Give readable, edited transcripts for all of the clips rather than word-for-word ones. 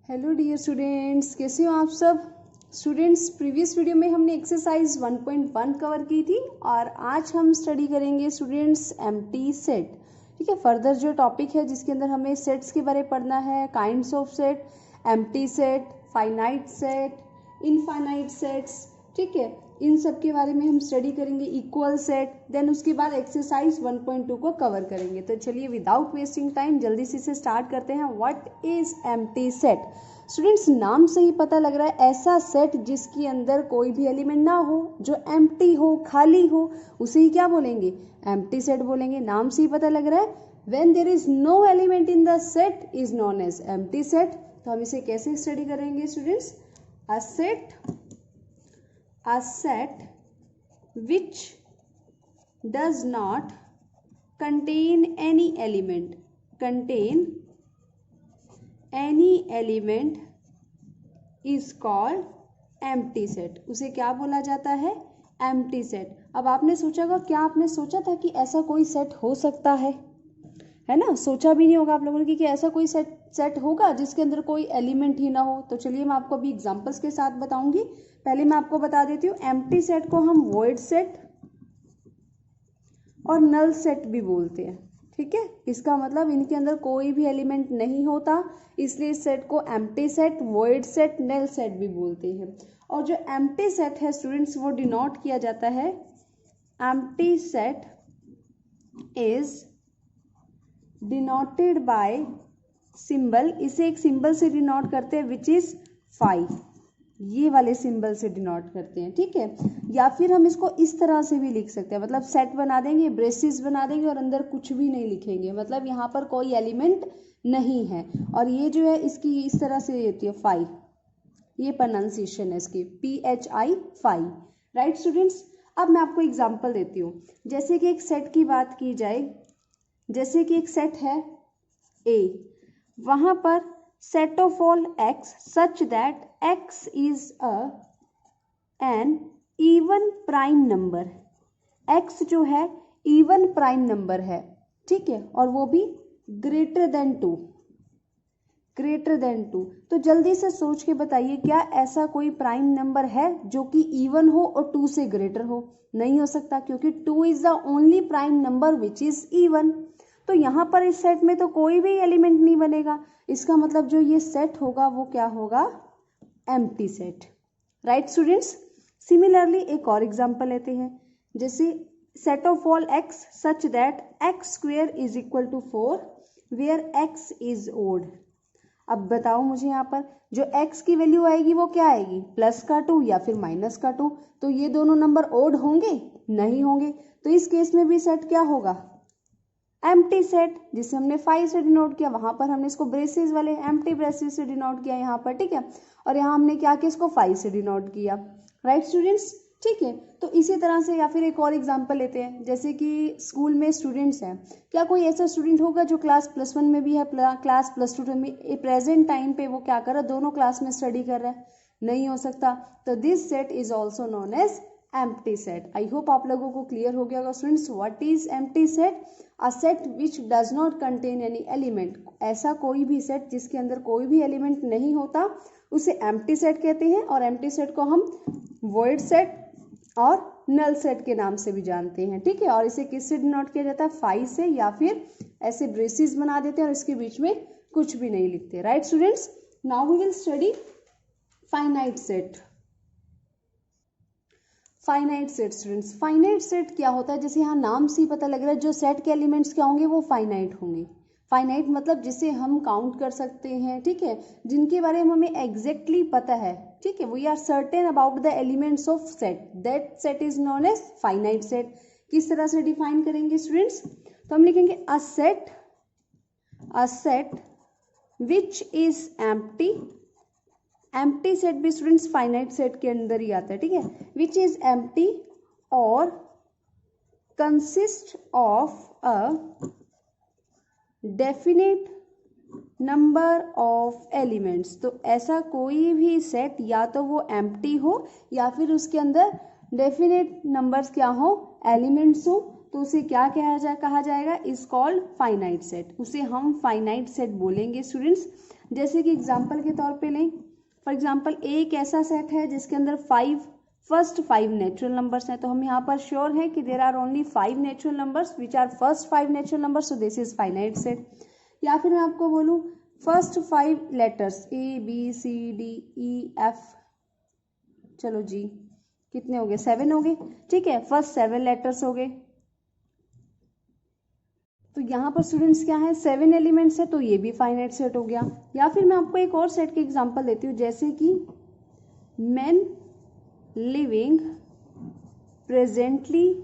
Hello dear students, कैसे हो आप सब स्टूडेंट्स। प्रीवियस वीडियो में हमने एक्सरसाइज 1.1 कवर की थी और आज हम स्टडी करेंगे स्टूडेंट्स एम्प्टी सेट। ठीक है, फर्दर जो टॉपिक है जिसके अंदर हमें सेट्स के बारे में पढ़ना है, kinds of set, empty set, finite set, infinite sets. ठीक है, इन सब के बारे में हम स्टडी करेंगे। इक्वल सेट, देन उसके बाद एक्सरसाइज 1.2 को कवर करेंगे। तो चलिए विदाउट वेस्टिंग टाइम जल्दी से इसे स्टार्ट करते हैं। What is empty set. Students, नाम से ही पता लग रहा है ऐसा सेट जिसके अंदर कोई भी एलिमेंट ना हो, जो एम्प्टी हो, खाली हो, उसे ही क्या बोलेंगे, एम्प्टी सेट बोलेंगे। नाम से ही पता लग रहा है when there is no element in the set is known as empty set. तो हम इसे कैसे स्टडी करेंगे students. A set which does not contain any element is called empty set। उसे क्या बोला जाता है, empty set। अब आपने सोचा होगा, क्या आपने सोचा था कि ऐसा कोई सेट हो सकता है ना। सोचा भी नहीं होगा आप लोगों ने कि ऐसा कोई सेट होगा जिसके अंदर कोई एलिमेंट ही ना हो। तो चलिए मैं आपको अभी एग्जांपल्स के साथ बताऊंगी। पहले मैं आपको बता देती हूँ, एम्प्टी सेट को हम वॉइड सेट और नल सेट भी बोलते हैं। ठीक है, इसका मतलब इनके अंदर कोई भी एलिमेंट नहीं होता, इसलिए इस सेट को empty set, void set, null set भी बोलते हैं। और जो एम्प्टी सेट है स्टूडेंट्स, वो डिनोट किया जाता है, empty set is denoted by symbol. इसे एक सिंबल से डिनोट करते हैं विच इज 5। ये वाले सिंबल से डिनोट करते हैं। ठीक है, या फिर हम इसको इस तरह से भी लिख सकते हैं, मतलब सेट बना देंगे, ब्रेसेस बना देंगे और अंदर कुछ भी नहीं लिखेंगे, मतलब यहाँ पर कोई एलिमेंट नहीं है। और ये जो है इसकी इस तरह से होती है 5। ये प्रोनाउंसिएशन है इसकी, PHI 5। राइट स्टूडेंट्स, अब मैं आपको एग्जाम्पल देती हूँ। जैसे कि एक सेट की बात की जाए, जैसे कि एक सेट है A, वहां पर set of all x such that x is an even prime number। x जो है even prime number है, ठीक है, और वो भी greater than 2। तो जल्दी से सोच के बताइए, क्या ऐसा कोई प्राइम नंबर है जो कि इवन हो और 2 से ग्रेटर हो। नहीं हो सकता, क्योंकि 2 is the only prime number which is even. तो यहाँ पर इस सेट में तो कोई भी एलिमेंट नहीं बनेगा। इसका मतलब जो ये सेट होगा वो क्या होगा, empty set. Right students, similarly एक और एग्जांपल लेते हैं। जैसे set of all x such that x square is equal to 4 where x is odd. अब बताओ मुझे, यहाँ पर जो x की वैल्यू आएगी वो क्या आएगी, प्लस का 2 या फिर माइनस का 2। तो ये दोनों नंबर ओड होंगे, नहीं होंगे। तो इस केस में भी सेट क्या होगा, एम्प्टी सेट। जिसे हमने 5 से डिनोट किया, वहां पर हमने इसको ब्रेसेस वाले एम्प्टी ब्रेसेस से डिनोट किया यहाँ पर। ठीक है, और यहाँ हमने क्या किया, इसको 5 से डिनोट किया। राइट स्टूडेंट्स, ठीक है। तो इसी तरह से, या फिर एक और एग्जांपल लेते हैं। जैसे कि स्कूल में स्टूडेंट्स हैं, क्या कोई ऐसा स्टूडेंट होगा जो क्लास +1 में भी है, क्लास +2 में, प्रेजेंट टाइम पे वो क्या कर रहा है, दोनों क्लास में स्टडी कर रहा है। नहीं हो सकता। तो this set is also known as empty set. I hope आप लोगों को क्लियर हो गया होगा students, what is empty set. A set which does not contain any element. ऐसा कोई भी सेट जिसके अंदर कोई भी एलिमेंट नहीं होता, उसे एम्प्टी सेट कहते हैं। और एम्प्टी सेट को हम वॉइड सेट और नल सेट के नाम से भी जानते हैं। ठीक है, और इसे किससे डिनोट किया जाता है, 5 से, या फिर ऐसे ब्रेसेस बना देते हैं और इसके बीच में कुछ भी नहीं लिखते। Right students, now we will study finite set. Finite set students, finite set क्या होता है, जैसे यहाँ नाम से ही पता लग रहा है, जो सेट के एलिमेंट्स क्या होंगे, वो फाइनाइट होंगे। फाइनाइट मतलब जिसे हम काउंट कर सकते हैं। ठीक है, जिनके बारे में हमें एग्जैक्टली पता है। ठीक है, we are certain about the elements of set, that set is known as finite set. किस तरह से डिफाइन करेंगे स्टूडेंट्स, तो हम लिखेंगे a set which is empty. Empty set भी स्टूडेंट्स फाइनाइट सेट के अंदर ही आता है। ठीक है, विच इज एम्प्टी और consist of a definite number of elements. तो ऐसा कोई भी सेट या तो वो एम्प्टी हो या फिर उसके अंदर डेफिनेट नंबर्स क्या हो, एलिमेंट्स हो, तो उसे क्या कहा जाएगा, इज कॉल्ड फाइनाइट सेट। उसे हम फाइनाइट सेट बोलेंगे स्टूडेंट्स। जैसे कि एग्जाम्पल के तौर पे लें, फॉर एग्जाम्पल एक ऐसा सेट है जिसके अंदर फर्स्ट 5 नेचुरल नंबर्स हैं, तो हम यहाँ पर श्योर हैं कि there are only 5 natural numbers which are first 5 natural numbers, so this is finite set. या फिर मैं आपको बोलूँ फर्स्ट 5 लेटर्स ABCDEF, चलो जी कितने हो गए, 7 हो गए, ठीक है, फर्स्ट 7 लेटर्स हो गए। तो यहाँ पर स्टूडेंट्स क्या है, 7 एलिमेंट्स है, तो ये भी फाइनाइट सेट हो गया। या फिर मैं आपको एक और सेट की एग्जांपल देती हूँ, जैसे कि men living presently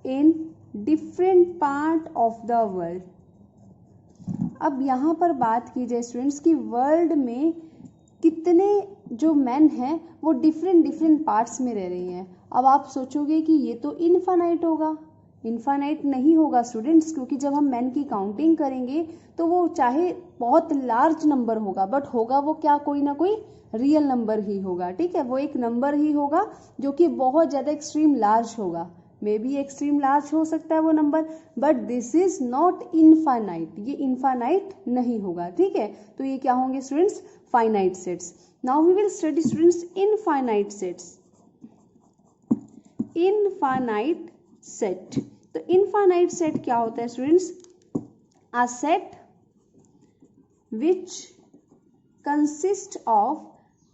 in different part of the world। अब यहाँ पर बात की जाए स्टूडेंट्स की वर्ल्ड में कितने जो मैन हैं वो डिफरेंट पार्ट्स में रह रही हैं। अब आप सोचोगे कि ये तो इनफाइनाइट होगा, इनफाइनाइट नहीं होगा स्टूडेंट्स, क्योंकि जब हम मैन की काउंटिंग करेंगे तो वो चाहे बहुत लार्ज नंबर होगा, बट होगा वो क्या, कोई ना कोई रियल नंबर ही होगा, ठीक है, वो एक नंबर ही होगा जो कि बहुत ज़्यादा एक्सट्रीम लार्ज होगा, मे बी एक्सट्रीम लार्ज हो सकता है वो number, but this is not infinite, ये इनफाइनाइट नहीं होगा, ठीक है। तो ये क्या होंगे students, finite sets. Now we will study students infinite sets. Infinite set, तो इनफाइनाइट सेट क्या होता है students, a set which consist of,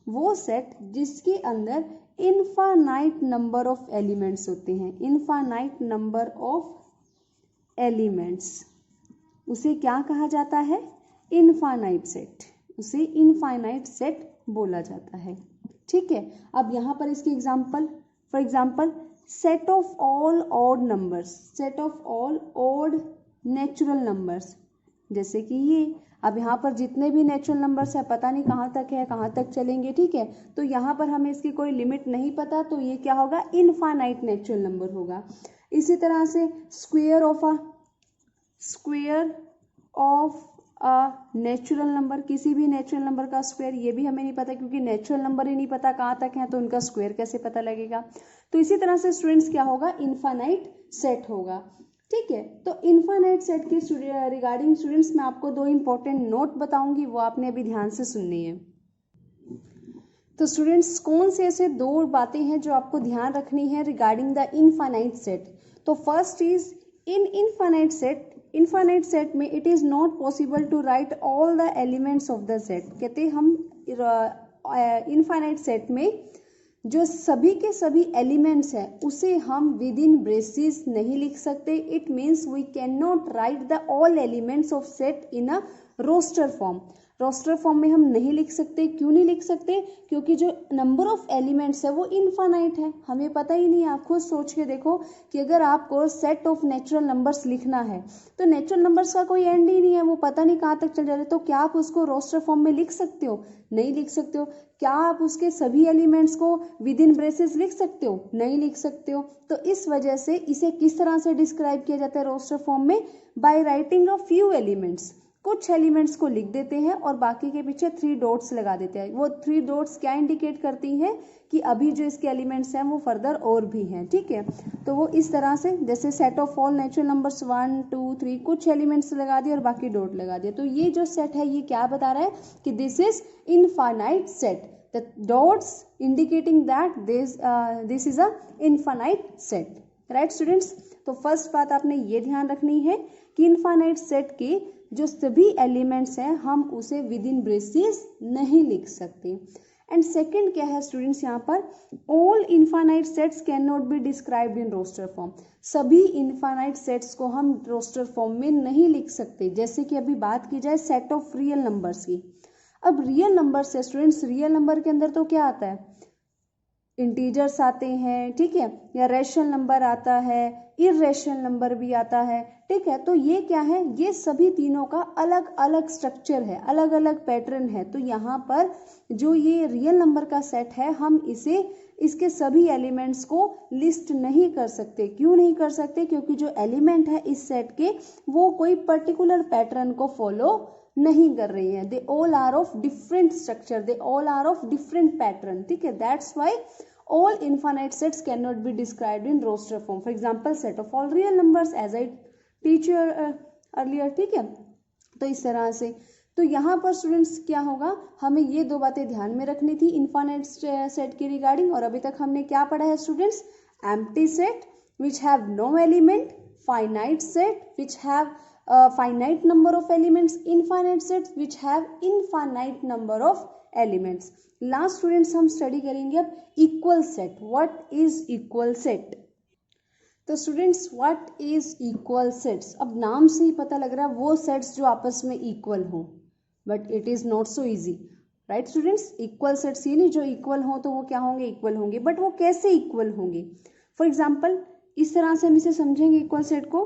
वो सेट जिसके अंदर इनफाइनाइट नंबर ऑफ एलिमेंट्स होते हैं, इनफाइनाइट नंबर ऑफ एलिमेंट्स, उसे क्या कहा जाता है, इनफाइनाइट सेट, उसे इनफाइनाइट सेट बोला जाता है, ठीक है। अब यहाँ पर इसकी example, for example set of all odd numbers, set of all odd natural numbers, जैसे कि ये, अब यहाँ पर जितने भी नेचुरल नंबर्स है पता नहीं कहाँ तक है, कहाँ तक चलेंगे, ठीक है, तो यहाँ पर हमें इसकी कोई लिमिट नहीं पता, तो ये क्या होगा, इनफाइनाइट नेचुरल नंबर होगा। इसी तरह से square of a natural number, किसी भी नेचुरल नंबर का स्क्वायर, ये भी हमें नहीं पता, क्योंकि नेचुरल नंबर ही नहीं पता कहाँ तक है, तो उनका स्क्वायर कैसे पता लगेगा। तो इसी तरह से स्टूडेंट्स क्या होगा, इनफाइनाइट सेट होगा, ठीक है। तो इनफाइनाइट सेट के रिगार्डिंग स्टूडेंट्स मैं आपको 2 इंपॉर्टेंट नोट बताऊंगी, वो आपने अभी ध्यान से सुननी है। तो स्टूडेंट्स कौन से ऐसे 2 बातें हैं जो आपको ध्यान रखनी है रिगार्डिंग द इनफाइनाइट सेट। तो first is in infinite set में it is not possible to write all the elements of the set, कहते हम इनफाइनाइट सेट में जो सभी के सभी एलिमेंट्स हैं उसे हम विद इन ब्रेसेस नहीं लिख सकते। It means we can not write the all elements of set in a roster form. Roster form में हम नहीं लिख सकते। क्यों नहीं लिख सकते? क्योंकि जो नंबर ऑफ एलिमेंट्स है वो इनफाइनाइट है, हमें पता ही नहीं। आप खुद सोच के देखो कि अगर आपको सेट ऑफ नेचुरल नंबर्स लिखना है तो नेचुरल नंबर्स का कोई एंड ही नहीं है, वो पता नहीं कहाँ तक चल जा रहे, तो क्या आप उसको रोस्टर फॉर्म में लिख सकते हो? नहीं लिख सकते हो। क्या आप उसके सभी एलिमेंट्स को विद इन ब्रेसेस लिख सकते हो? नहीं लिख सकते हो। तो इस वजह से इसे किस तरह से डिस्क्राइब किया जाता है रोस्टर फॉर्म में? By writing a few elements. कुछ एलिमेंट्स को लिख देते हैं और बाकी के पीछे 3 डॉट्स लगा देते हैं। वो 3 डॉट्स क्या इंडिकेट करती हैं कि अभी जो इसके एलिमेंट्स हैं वो फर्दर और भी हैं, ठीक है। तो वो इस तरह से, जैसे set of all natural numbers 1 2 3, कुछ एलिमेंट्स लगा दिए और बाकी डॉट लगा दिया। तो ये जो सेट है ये क्या बता रहा है कि this is infinite set. The dots indicating that this is a infinite set, right students. तो फर्स्ट बात आपने ये ध्यान रखनी है कि इनफाइनाइट सेट के जो सभी एलिमेंट्स हैं हम उसे विद इन ब्रेसेस नहीं लिख सकते। एंड सेकंड क्या है स्टूडेंट्स, यहाँ पर all infinite sets can not be described in roster form. सभी इनफाइनाइट सेट्स को हम रोस्टर फॉर्म में नहीं लिख सकते। जैसे कि अभी बात की जाए सेट ऑफ रियल नंबर्स की। अब रियल नंबर से स्टूडेंट्स, रियल नंबर के अंदर तो क्या आता है? इंटीजर्स आते हैं, ठीक है, या रैशनल नंबर आता है, इररेशनल नंबर भी आता है, ठीक है। तो ये क्या है? ये सभी तीनों का अलग अलग स्ट्रक्चर है, अलग अलग पैटर्न है। तो यहाँ पर जो ये रियल नंबर का सेट है हम इसे, इसके सभी एलिमेंट्स को लिस्ट नहीं कर सकते। क्यों नहीं कर सकते? क्योंकि जो एलिमेंट है इस सेट के वो कोई पर्टिकुलर पैटर्न को फॉलो नहीं कर रही है। They all are of different structure, they all are of different pattern, ठीक है। That's why all infinite sets cannot be described in roster form. For example, set of all real numbers, as I earlier, ठीक है। तो इस तरह से तो यहाँ पर स्टूडेंट्स क्या होगा, हमें ये दो बातें ध्यान में रखनी थी इनफाइनाइट सेट के रिगार्डिंग। और अभी तक हमने क्या पढ़ा है students, empty set which have no element, finite set which have finite number of elements, infinite sets which have infinite number of elements. Last students हम स्टडी करेंगे अब equal set. What is equal set? तो students what is equal sets, अब नाम से ही पता लग रहा है वो सेट्स जो आपस में इक्वल हों, but it is not so easy, right students. Equal sets ये नहीं जो इक्वल हों तो वो क्या होंगे, इक्वल होंगे, बट वो कैसे इक्वल होंगे। फॉर एग्जाम्पल इस तरह से हम इसे समझेंगे इक्वल सेट को,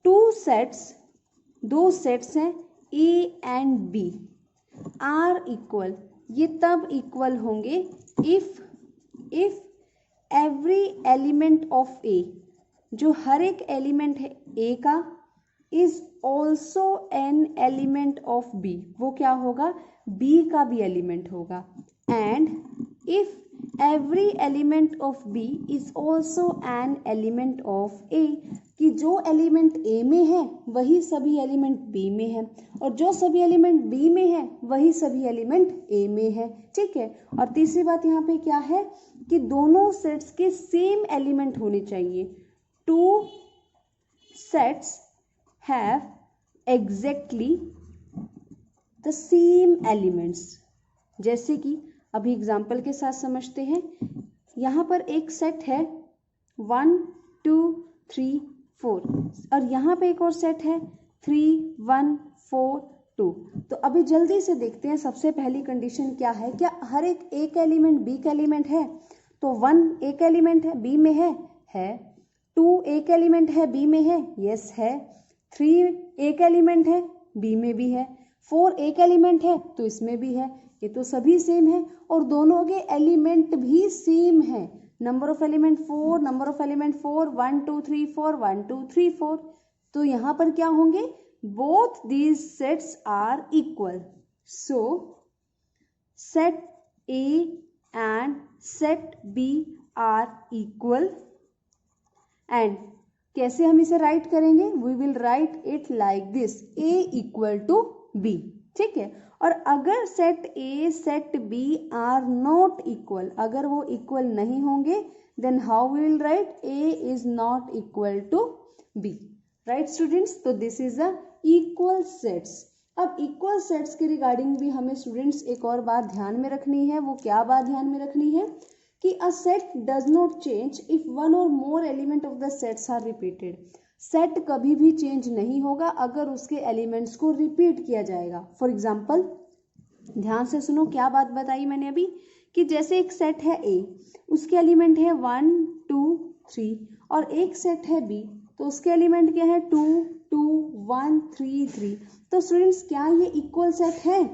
दो सेट्स हैं A and B are equal, ये तब इक्वल होंगे if every element of A, जो हर एक एलिमेंट है ए का, is also an element of B, वो क्या होगा, बी का भी एलिमेंट होगा। And if every element of B is also an element of A, कि जो एलिमेंट ए में है वही सभी एलिमेंट बी में है, और जो सभी एलिमेंट बी में है वही सभी एलिमेंट ए में है, ठीक है। और तीसरी बात यहाँ पे क्या है कि दोनों सेट्स के सेम एलिमेंट होने चाहिए। Two sets have exactly the same elements. जैसे कि अभी एग्जाम्पल के साथ समझते हैं, यहाँ पर एक सेट है 1 2 3 4 और यहाँ पे एक और सेट है 3 1 4 2। तो अभी जल्दी से देखते हैं सबसे पहली कंडीशन क्या है, क्या हर एक एलिमेंट बी का एलिमेंट है? तो 1 एक एलिमेंट है बी में है। 2 एक एलिमेंट है बी में है, यस है। 3 एक एलिमेंट है बी में भी है। 4 एक एलिमेंट है तो इसमें भी है, ये तो सभी सेम है और दोनों के एलिमेंट भी सेम है। Number of element 4, number of element 4, 1 2 3 4 1 2 3 4। तो यहाँ पर क्या होंगे, both these sets are equal. So set A and set B are equal. And कैसे हम इसे राइट करेंगे, we will write it like this, A equal to B, ठीक है। और अगर set A set B are not equal, अगर वो इक्वल नहीं होंगे, then how we will write, A is not equal to B, right students. तो this is the equal sets. अब इक्वल सेट्स के रिगार्डिंग भी हमें स्टूडेंट्स एक और बात ध्यान में रखनी है। वो क्या बात ध्यान में रखनी है कि a set does not change if one or more element of the sets are repeated. Set कभी भी चेंज नहीं होगा अगर उसके एलिमेंट्स को रिपीट किया जाएगा। फॉर एग्जाम्पल ध्यान से सुनो, क्या बात बताई मैंने अभी कि जैसे एक सेट है ए, उसके एलिमेंट है 1 2 3 और एक सेट है बी, तो उसके एलिमेंट क्या है 2 2 1 3 3। तो स्टूडेंट्स क्या ये इक्वल सेट है?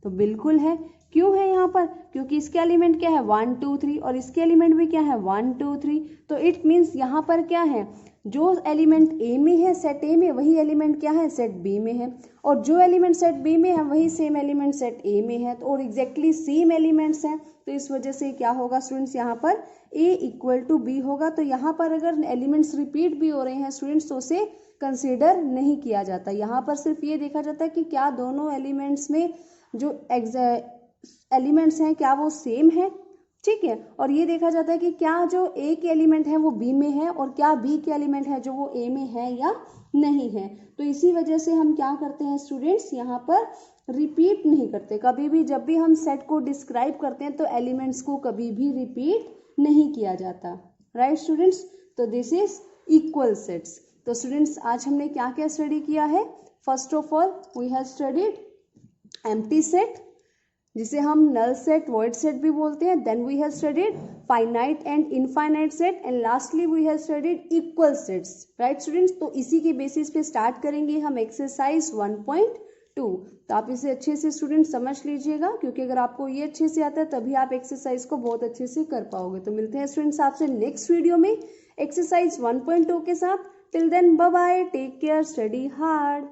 तो बिल्कुल है। क्यों है यहाँ पर? क्योंकि इसके एलिमेंट क्या है 1 2 3 और इसके एलिमेंट भी क्या है 1 2 3। तो इट मीन्स यहाँ पर क्या है, जो एलिमेंट ए में है सेट ए में, वही एलिमेंट क्या है सेट बी में है, और जो एलिमेंट सेट बी में है वही सेम एलिमेंट सेट ए में है, तो और एग्जैक्टली सेम एलिमेंट्स हैं। तो इस वजह से क्या होगा स्टूडेंट्स, यहाँ पर ए इक्वल टू बी होगा। तो यहाँ पर अगर एलिमेंट्स रिपीट भी हो रहे हैं स्टूडेंट्स तो उसे कंसिडर नहीं किया जाता। यहाँ पर सिर्फ ये देखा जाता है कि क्या दोनों एलिमेंट्स में जो एलिमेंट्स हैं क्या वो सेम है, ठीक है। और ये देखा जाता है कि क्या जो ए के एलिमेंट है वो बी में है और क्या बी के एलिमेंट है जो वो ए में है या नहीं है। तो इसी वजह से हम क्या करते हैं स्टूडेंट्स, यहाँ पर रिपीट नहीं करते कभी भी। जब भी हम सेट को डिस्क्राइब करते हैं तो एलिमेंट्स को कभी भी रिपीट नहीं किया जाता, राइट स्टूडेंट्स। तो दिस इज इक्वल सेट्स। तो स्टूडेंट्स आज हमने क्या क्या स्टडी किया है? First of all we have studied empty set, जिसे हम नल सेट वॉइड सेट भी बोलते हैं। Then we have studied finite and infinite set and lastly we have studied equal sets, right students. तो इसी के बेसिस पे स्टार्ट करेंगे हम एक्सरसाइज 1.2। तो आप इसे अच्छे से स्टूडेंट समझ लीजिएगा, क्योंकि अगर आपको ये अच्छे से आता है तभी आप एक्सरसाइज को बहुत अच्छे से कर पाओगे। तो मिलते हैं स्टूडेंट्स आपसे नेक्स्ट वीडियो में एक्सरसाइज 1.2 के साथ। Till then bye bye, take care, study hard.